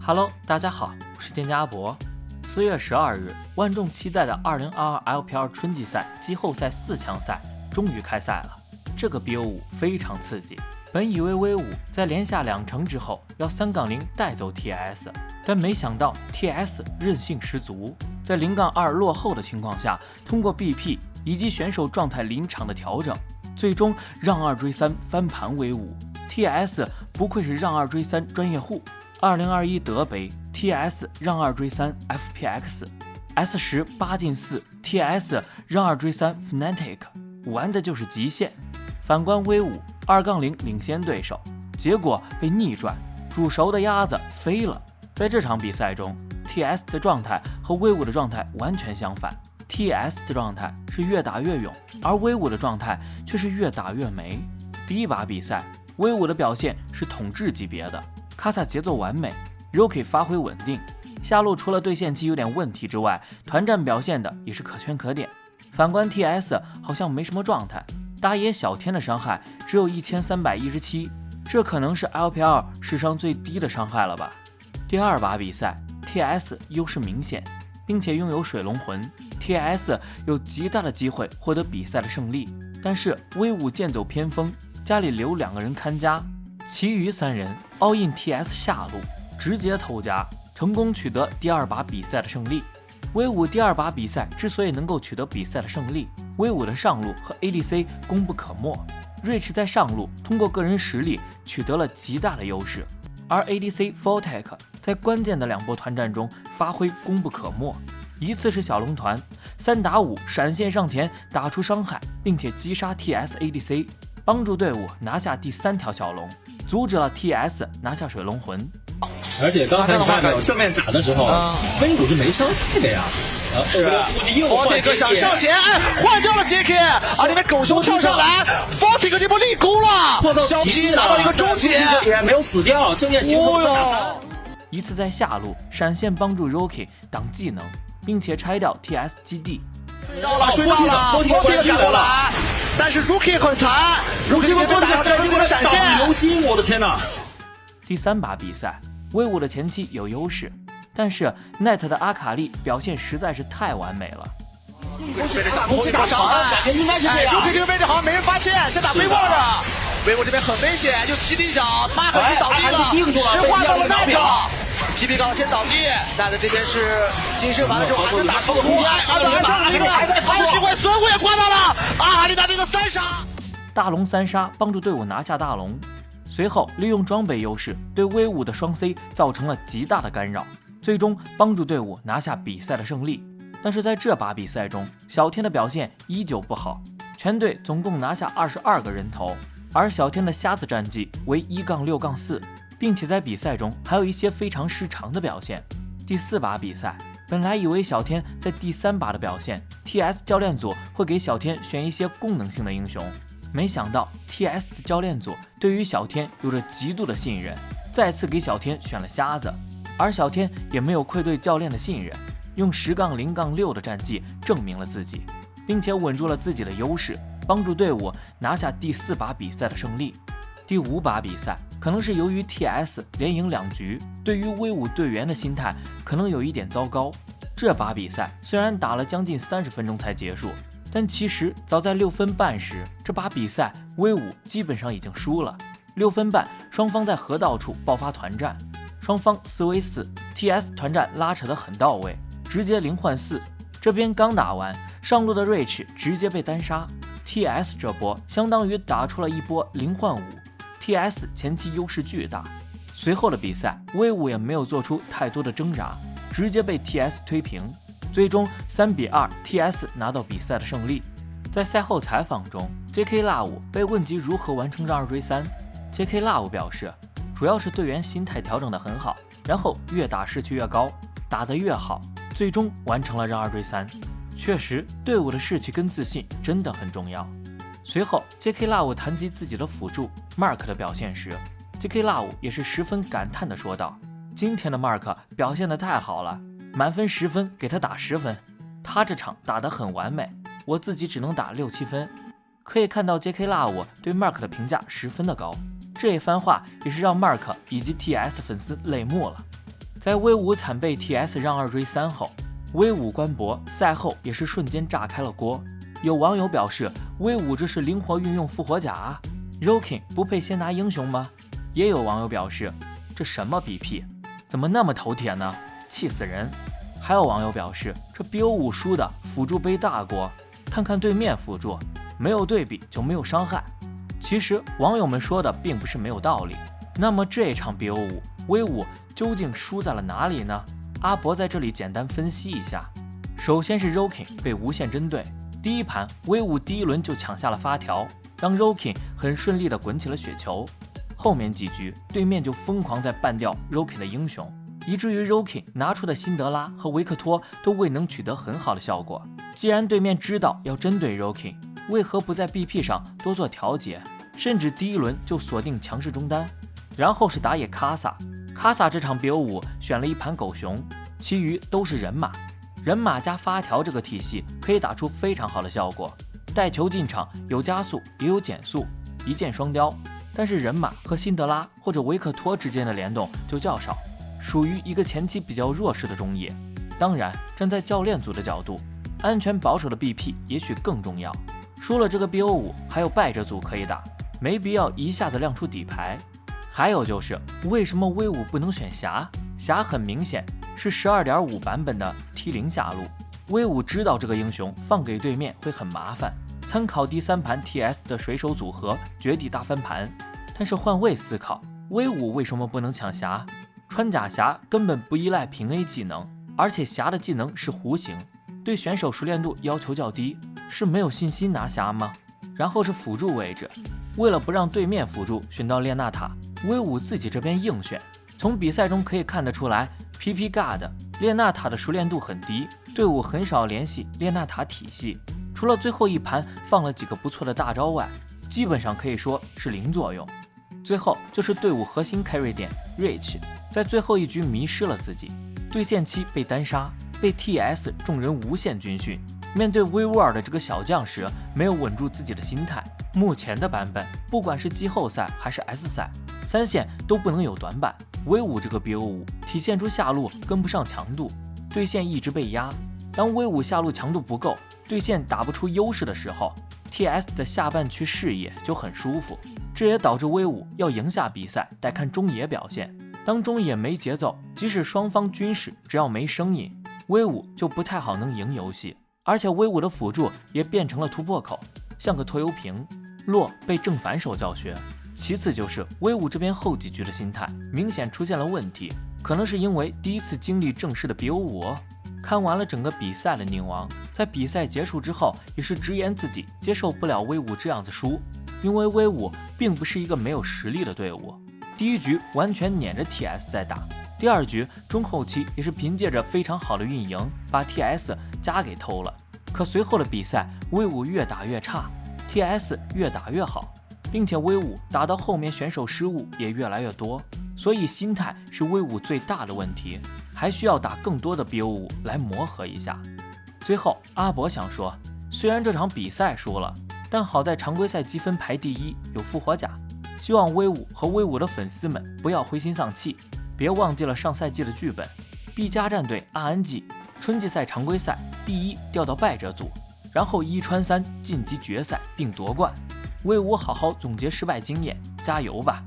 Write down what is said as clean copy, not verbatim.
Hello， 大家好，我是店家阿博。4月12日，万众期待的2022 LPL 春季赛季后赛4强赛终于开赛了。这个 BO5 非常刺激，本以为威武在连下2城之后要3-0带走 TS， 但没想到 TS 韧性十足，在0-2落后的情况下，通过 BP 以及选手状态临场的调整，最终让2追3翻盘威武。TS 不愧是让2追3专业户。2021德杯 TS 让2追3 FPX S10 8进4 TS 让2追3 Fnatic 玩的就是极限。反观威武2-0领先对手，结果被逆转，煮熟的鸭子飞了。在这场比赛中 TS 的状态和威武的状态完全相反， TS 的状态是越打越勇，而威武的状态却是越打越没。第一把比赛威武的表现是统治级别的，卡萨节奏完美 ，Rookie 发挥稳定，下路除了对线期有点问题之外，团战表现的也是可圈可点。反观 TS 好像没什么状态，打野小天的伤害只有1317，这可能是 LPL 史上最低的伤害了吧。第二把比赛 TS 优势明显，并且拥有水龙魂 ，TS 有极大的机会获得比赛的胜利，但是威武剑走偏锋，家里留2个人看家，其余3人 all in TS 下路，直接偷家，成功取得第2把比赛的胜利。威武第2把比赛之所以能够取得比赛的胜利，威武的上路和 ADC 功不可没。Rich 在上路通过个人实力取得了极大的优势，而 ADC Voltec 在关键的2波团战中发挥功不可没。一次是小龙团3打5闪现上前打出伤害，并且击杀 TS ADC， 帮助队伍拿下第3条小龙，阻止了 TS 拿下水龙魂。而且刚才你看没有，正面打的时候，威武是没伤害的呀。是，Voltec 想上前，换掉了 JK， 啊，里面狗熊跳上来 ，Voltec 这波立功了，小 P 拿到一个终结，没有死掉，正面形成3打3。一次在下路闪现帮助 Rookie 挡技能，并且拆掉 TS 基地。睡到了 ，Voltec 赶过来，但是 Rookie 很残 ，Rookie 被打掉这个闪现，流星，我的天哪！第3把比赛，威武的前期有优势，但是 Net 的阿卡丽表现实在是太完美了。被打伤害，感觉应该是这样。Rookie 这个位置好像没人发现，先打威沃的，威沃这边很危险，就基地脚，Mark 已经倒地了，石化到了 Net。PP 刚先倒地，但在这边是金身完了之后还能打出来，还有机会，孙护也挂到了，哈利达这个3杀，大龙3杀帮助队伍拿下大龙，随后利用装备优势对威武的双 C 造成了极大的干扰，最终帮助队伍拿下比赛的胜利。但是在这把比赛中，小天的表现依旧不好，全队总共拿下22个人头，而小天的瞎子战绩为1-6-4。并且在比赛中还有一些非常失常的表现。第4把比赛，本来以为小天在第3把的表现 ，TS 教练组会给小天选一些功能性的英雄，没想到 TS 的教练组对于小天有着极度的信任，再次给小天选了瞎子，而小天也没有愧对教练的信任，用10-0-6的战绩证明了自己，并且稳住了自己的优势，帮助队伍拿下第4把比赛的胜利。第5把比赛，可能是由于 TS 连赢2局，对于威武队员的心态可能有一点糟糕。这把比赛虽然打了将近30分钟才结束，但其实早在6分半时，这把比赛威武基本上已经输了。6分半，双方在河道处爆发团战，双方4v4 ，TS 团战拉扯得很到位，直接0换4。这边刚打完，上路的 Rich 直接被单杀 ，TS 这波相当于打出了一波0换5。TS 前期优势巨大，随后的比赛威武也没有做出太多的挣扎，直接被 TS 推平，最终3-2 TS 拿到比赛的胜利。在赛后采访中 ，JK Love 被问及如何完成让2追3，JK Love 表示，主要是队员心态调整得很好，然后越打士气越高，打得越好，最终完成了让2追3。确实，队伍的士气跟自信真的很重要。随后 ，JK Love 谈及自己的辅助 Mark 的表现时 ，JK Love 也是十分感叹地说道：“今天的 Mark 表现得太好了，满分10分给他打10分，他这场打得很完美，我自己只能打6-7分。”可以看到 JK Love 对 Mark 的评价十分的高，这一番话也是让 Mark 以及 TS 粉丝泪目了。在威武惨被 TS 让2追3后，威武官博赛后也是瞬间炸开了锅。有网友表示，威武这是灵活运用复活甲啊 ，Rocking 不配先拿英雄吗？也有网友表示，这什么 BP， 怎么那么头铁呢？气死人！还有网友表示，这 BO5 输的辅助背大锅，看看对面辅助，没有对比就没有伤害。其实网友们说的并不是没有道理。那么这场 BO5 威武究竟输在了哪里呢？阿博在这里简单分析一下。首先是 Rocking 被无限针对，第一盘威武第一轮就抢下了发条，让 Rocking 很顺利的滚起了雪球。后面几局对面就疯狂在ban掉 Rocking 的英雄，以至于 Rocking 拿出的辛德拉和维克托都未能取得很好的效果。既然对面知道要针对 Rocking， 为何不在 BP 上多做调节，甚至第一轮就锁定强势中单？然后是打野卡萨这场 BO5 选了一盘狗熊，其余都是人马。人马加发条这个体系可以打出非常好的效果，带球进场有加速也有减速，一箭双雕。但是人马和辛德拉或者维克托之间的联动就较少，属于一个前期比较弱势的中野。当然，站在教练组的角度，安全保守的 BP 也许更重要。输了这个 BO5 还有败者组可以打，没必要一下子亮出底牌。还有就是为什么威武不能选霞？霞很明显是 12.5 版本的 T0 下路，威武知道这个英雄放给对面会很麻烦，参考第3盘 TS 的水手组合绝地大翻盘。但是换位思考，威武为什么不能抢霞？穿甲霞根本不依赖平 A 技能，而且霞的技能是弧形，对选手熟练度要求较低，是没有信心拿霞吗？然后是辅助位置，为了不让对面辅助选到列娜塔，威武自己这边硬选。从比赛中可以看得出来 ，PP God 列娜塔的熟练度很低，队伍很少联系列娜塔体系，除了最后一盘放了几个不错的大招外，基本上可以说是零作用。最后就是队伍核心 carry 点 Rich 在最后一局迷失了自己，对线期被单杀，被 TS 众人无限军训，面对威沃尔的这个小将时没有稳住自己的心态。目前的版本不管是季后赛还是 S 赛，3线都不能有短板。威武这个 BO5 体现出下路跟不上强度，对线一直被压。当威武下路强度不够，对线打不出优势的时候， TS 的下半区视野就很舒服，这也导致威武要赢下比赛得看中野表现。当中野没节奏，即使双方均势，只要没声音，威武就不太好能赢游戏。而且威武的辅助也变成了突破口，像个拖油瓶。洛被正反手教学。其次就是威武这边后几局的心态明显出现了问题，可能是因为第一次经历正式的 BO5。看完了整个比赛的宁王，在比赛结束之后也是直言自己接受不了威武这样子输，因为威武并不是一个没有实力的队伍。第一局完全撵着 TS 在打，第二局中后期也是凭借着非常好的运营把 TS 家给偷了。可随后的比赛威武越打越差， TS 越打越好，并且威武打到后面选手失误也越来越多，所以心态是威武最大的问题，还需要打更多的 BO5 来磨合一下。最后阿博想说，虽然这场比赛输了，但好在常规赛积分排第1，有复活甲，希望威武和威武的粉丝们不要灰心丧气，别忘记了上赛季的剧本。B 加战队 RNG 春季赛常规赛第1掉到败者组，然后1穿3晋级决赛并夺冠。威武好好总结失败经验，加油吧！